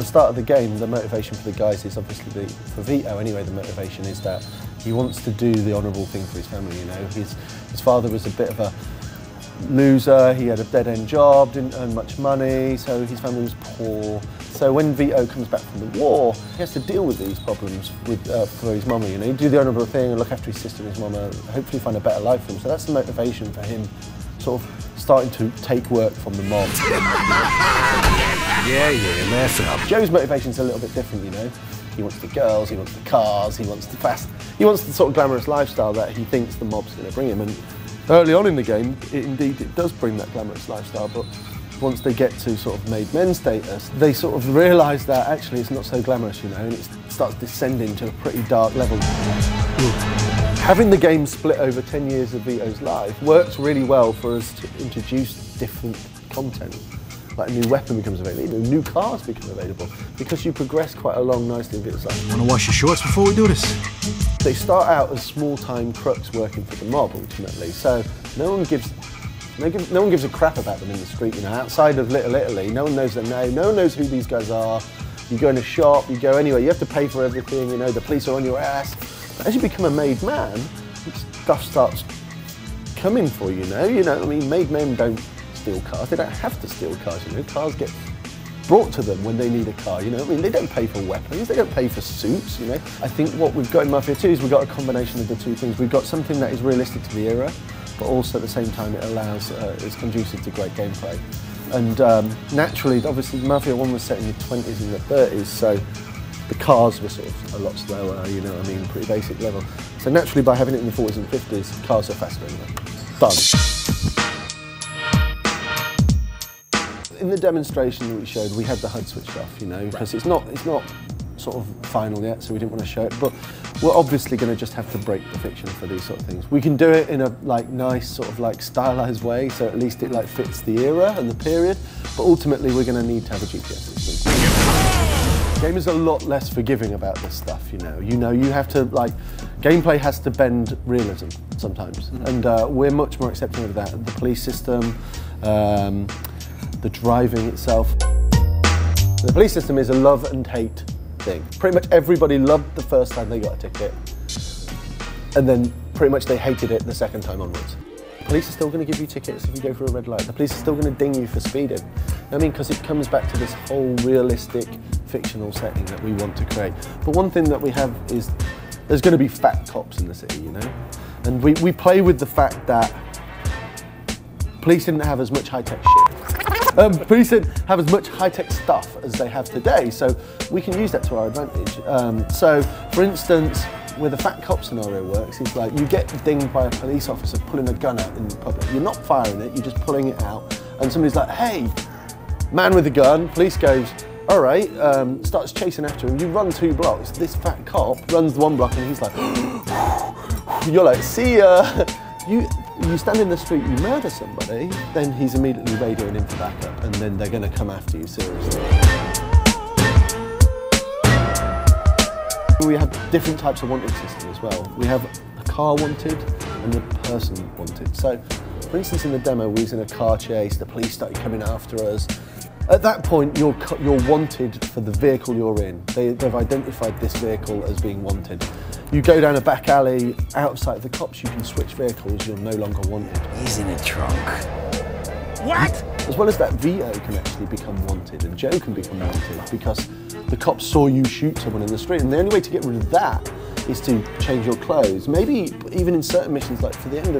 start of the game, the motivation for the guys is obviously, for Vito anyway, the motivation is that he wants to do the honourable thing for his family, you know. His father was a bit of a loser, he had a dead-end job, didn't earn much money, so his family was poor. So when Vito comes back from the war, he has to deal with these problems with, for his mama, you know. Do the honourable thing and look after his sister and his mama, hopefully find a better life for him. So that's the motivation for him, sort of starting to take work from the mob. Yeah, Mafia. Joe's motivation's a little bit different, you know. He wants the girls, he wants the cars, he wants the sort of glamorous lifestyle that he thinks the mob's going to bring him. And early on in the game, it does bring that glamorous lifestyle, but once they get to sort of made men status, they sort of realise that actually it's not so glamorous, you know, and it starts descending to a pretty dark level. Having the game split over 10 years of Vito's life works really well for us to introduce different content. Like a new weapon becomes available, new cars become available, because you progress quite along nicely in Vito's life. Want to wash your shorts before we do this? They start out as small-time crooks working for the mob, ultimately, so no one gives a crap about them in the street, you know. Outside of Little Italy, no one knows their name, no one knows who these guys are. You go in a shop, you go anywhere, you have to pay for everything, you know, the police are on your ass. But as you become a made man, stuff starts coming for you, you know. I mean, made men don't steal cars, they don't have to steal cars, you know. Cars get brought to them when they need a car, you know. I mean, they don't pay for weapons, they don't pay for suits, you know. I think what we've got in Mafia 2 is we've got a combination of the two things. We've got something that is realistic to the era, but also at the same time it allows, it's conducive to great gameplay. And naturally, obviously Mafia 1 was set in the 20s and the 30s, so the cars were sort of a lot slower, you know what I mean, pretty basic level. So naturally, by having it in the 40s and 50s, cars are faster anyway. Done. In the demonstration that we showed, we had the HUD switched off, you know, because it's not sort of final yet, so we didn't want to show it. But we're obviously going to just have to break the fiction for these sort of things. We can do it in a nice sort of stylized way, so at least it fits the era and the period. But ultimately, we're going to need to have a GPS system. The game is a lot less forgiving about this stuff, you know. You have to gameplay has to bend realism sometimes, and we're much more accepting of that. The police system. The driving itself. The police system is a love and hate thing. Pretty much everybody loved the first time they got a ticket, and then pretty much they hated it the second time onwards. The police are still going to give you tickets if you go through a red light. The police are still going to ding you for speeding. I mean, because it comes back to this whole realistic, fictional setting that we want to create. But one thing that we have is there's going to be fat cops in the city, you know? And we play with the fact that police didn't have as much high-tech shit. Police didn't have as much high-tech stuff as they have today, so we can use that to our advantage. So, for instance, where the fat cop scenario works is you get dinged by a police officer pulling a gun out in the public. You're not firing it, you're just pulling it out, and somebody's like, hey, man with a gun. Police goes, all right, starts chasing after him. You run 2 blocks. This fat cop runs 1 block, and he's like, you're like, see ya. You stand in the street, you murder somebody, then he's immediately radioing in for backup, and then they're going to come after you seriously. We have different types of wanted system as well. We have a car wanted and a person wanted. So, for instance, in the demo, we was in a car chase, the police started coming after us. At that point, you're wanted for the vehicle you're in. They've identified this vehicle as being wanted. You go down a back alley, out of sight of the cops, you can switch vehicles, you're no longer wanted. He's in a trunk. What? As well as that, Vito can actually become wanted, and Joe can become wanted, because the cops saw you shoot someone in the street, and the only way to get rid of that is to change your clothes. Maybe even in certain missions, like for the end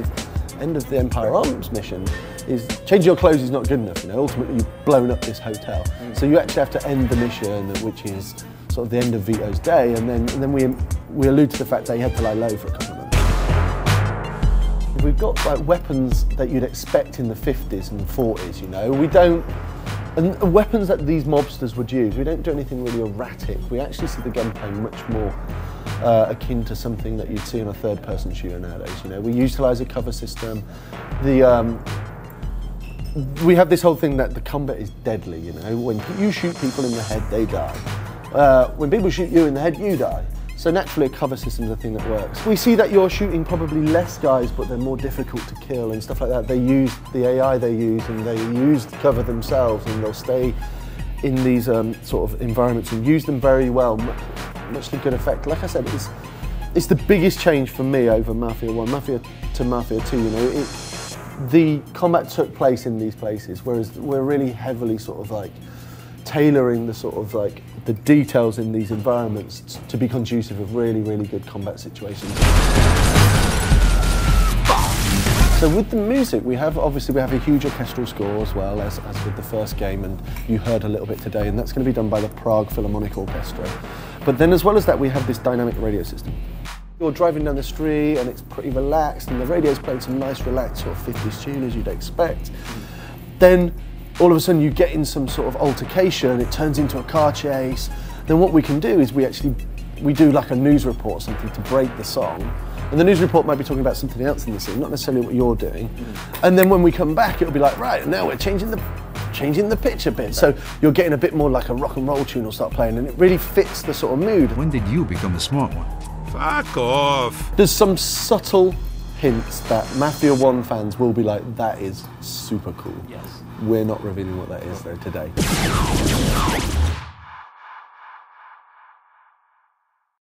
of the Empire Arms mission, is changing your clothes is not good enough, you know. Ultimately, you've blown up this hotel. So you actually have to end the mission, which is sort of the end of Vito's day, and then we allude to the fact that he had to lie low for a couple of months. We've got weapons that you'd expect in the 50s and 40s, you know. We don't, and weapons that these mobsters would use, we don't do anything really erratic. We actually see the gunplay much more akin to something that you'd see in a third-person shooter nowadays, you know. We utilise a cover system. We have this whole thing that the combat is deadly, you know. When you shoot people in the head, they die. When people shoot you in the head, you die. So naturally, a cover system is a thing that works. We see that you're shooting probably less guys, but they're more difficult to kill and stuff like that. They use the AI they use, and they use cover themselves, and they'll stay in these sort of environments and use them very well, much to good effect. Like I said, it's the biggest change for me over Mafia 1, Mafia to Mafia 2, you know. The combat took place in these places, whereas we're really heavily sort of like tailoring the sort of like the details in these environments to be conducive of really, really good combat situations. So with the music, we have a huge orchestral score as well as with the first game, and you heard a little bit today, and that's going to be done by the Prague Philharmonic Orchestra. But then as well as that, we have this dynamic radio system. You're driving down the street and it's pretty relaxed, and the radio's playing some nice relaxed sort of 50s tune as you'd expect. Then all of a sudden you get in some sort of altercation, it turns into a car chase. Then what we can do is we do like a news report or something to break the song. And the news report might be talking about something else in the scene, not necessarily what you're doing. And then when we come back, it'll be like, right, now we're changing the pitch a bit. So you're getting a bit more like a rock and roll tune will start playing, and it really fits the sort of mood. When did you become the smart one? Fuck off! There's some subtle hints that Mafia 1 fans will be like, that is super cool. Yes. We're not revealing what that is though today.